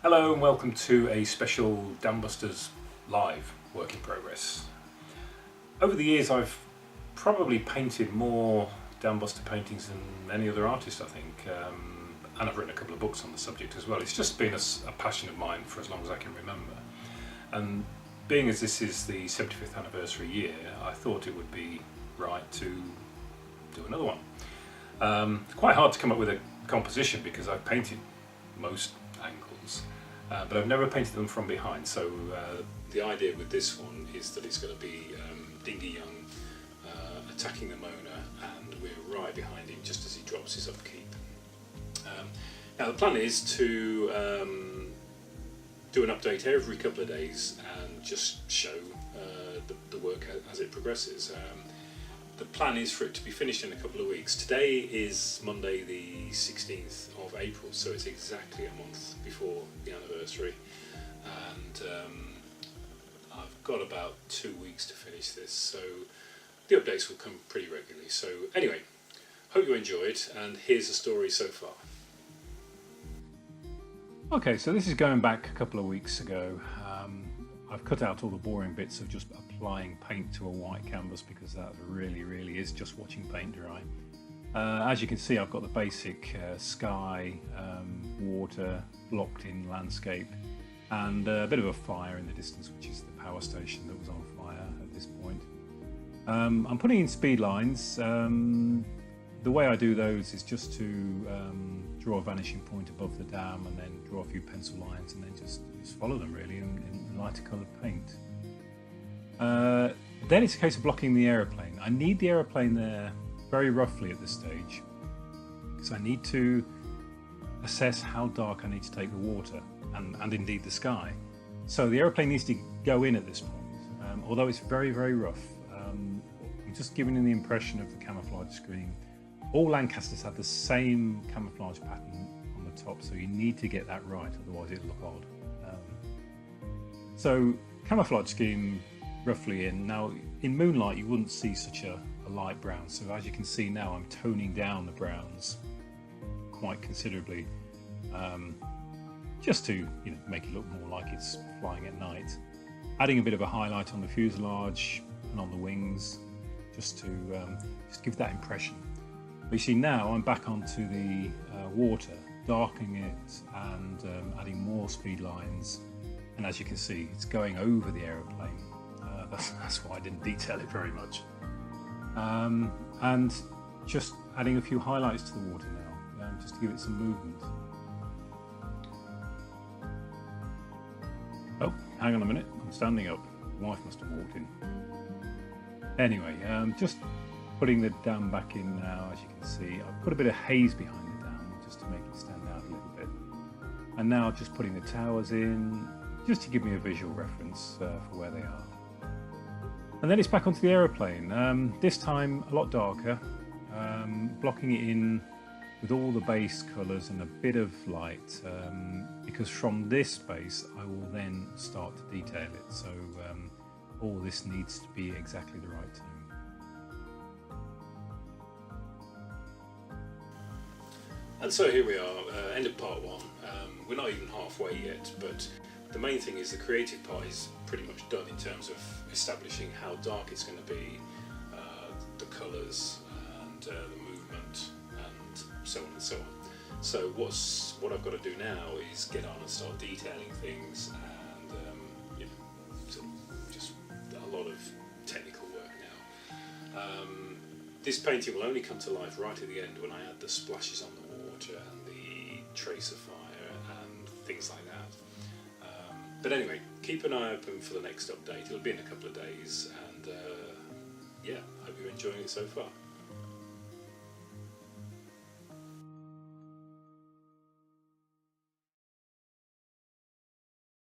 Hello and welcome to a special Dambusters live work in progress. Over the years I've probably painted more Dambuster paintings than any other artist, I think, and I've written a couple of books on the subject as well. It's just been a passion of mine for as long as I can remember, and being as this is the 75th anniversary year, I thought it would be right to do another one. It's quite hard to come up with a composition because I've painted most angles, but I've never painted them from behind, so the idea with this one is that it's going to be Dingy Young attacking the Möhne, and we're right behind him just as he drops his upkeep. Now the plan is to do an update every couple of days and just show the work as it progresses. The plan is for it to be finished in a couple of weeks. Today is Monday the 16th of April, so it's exactly a month before the anniversary, and I've got about 2 weeks to finish this, so the updates will come pretty regularly. So anyway, hope you enjoyed, and here's the story so far. Okay, so this is going back a couple of weeks ago. I've cut out all the boring bits of just applying paint to a white canvas because that really is just watching paint dry. As you can see, I've got the basic sky, water, locked in landscape, and a bit of a fire in the distance, which is the power station that was on fire at this point. I'm putting in speed lines. The way I do those is just to draw a vanishing point above the dam and then draw a few pencil lines and then just follow them really in lighter coloured paint. Then it's a case of blocking the aeroplane. I need the aeroplane there very roughly at this stage because I need to assess how dark I need to take the water and indeed the sky. So the aeroplane needs to go in at this point, although it's very rough. I'm just giving you the impression of the camouflage scheme. All Lancasters have the same camouflage pattern on the top, so you need to get that right, otherwise it'll look odd. So camouflage scheme roughly in. Now in moonlight you wouldn't see such a light brown, so as you can see now I'm toning down the browns quite considerably, just to make it look more like it's flying at night. Adding a bit of a highlight on the fuselage and on the wings, just to just give that impression. But you see now I'm back onto the water, darkening it and adding more speed lines, and as you can see it's going over the aeroplane. That's why I didn't detail it very much. And just adding a few highlights to the water now, just to give it some movement. Oh, hang on a minute, I'm standing up. Wife must have walked in. Anyway, just putting the dam back in now. As you can see, I've put a bit of haze behind the dam just to make it stand out a little bit. And now just putting the towers in, just to give me a visual reference for where they are. And then it's back onto the aeroplane, this time a lot darker, blocking it in with all the base colours and a bit of light, because from this base I will then start to detail it, so all this needs to be exactly the right tone. And so here we are, end of part one. We're not even halfway yet, but the main thing is the creative part is pretty much done in terms of establishing how dark it's going to be, the colours and the movement and so on and so on. So what I've got to do now is get on and start detailing things, and sort of just a lot of technical work now. This painting will only come to life right at the end when I add the splashes on the water and the trace of fire and things like that. But anyway, keep an eye open for the next update. It'll be in a couple of days, and yeah, hope you're enjoying it so far.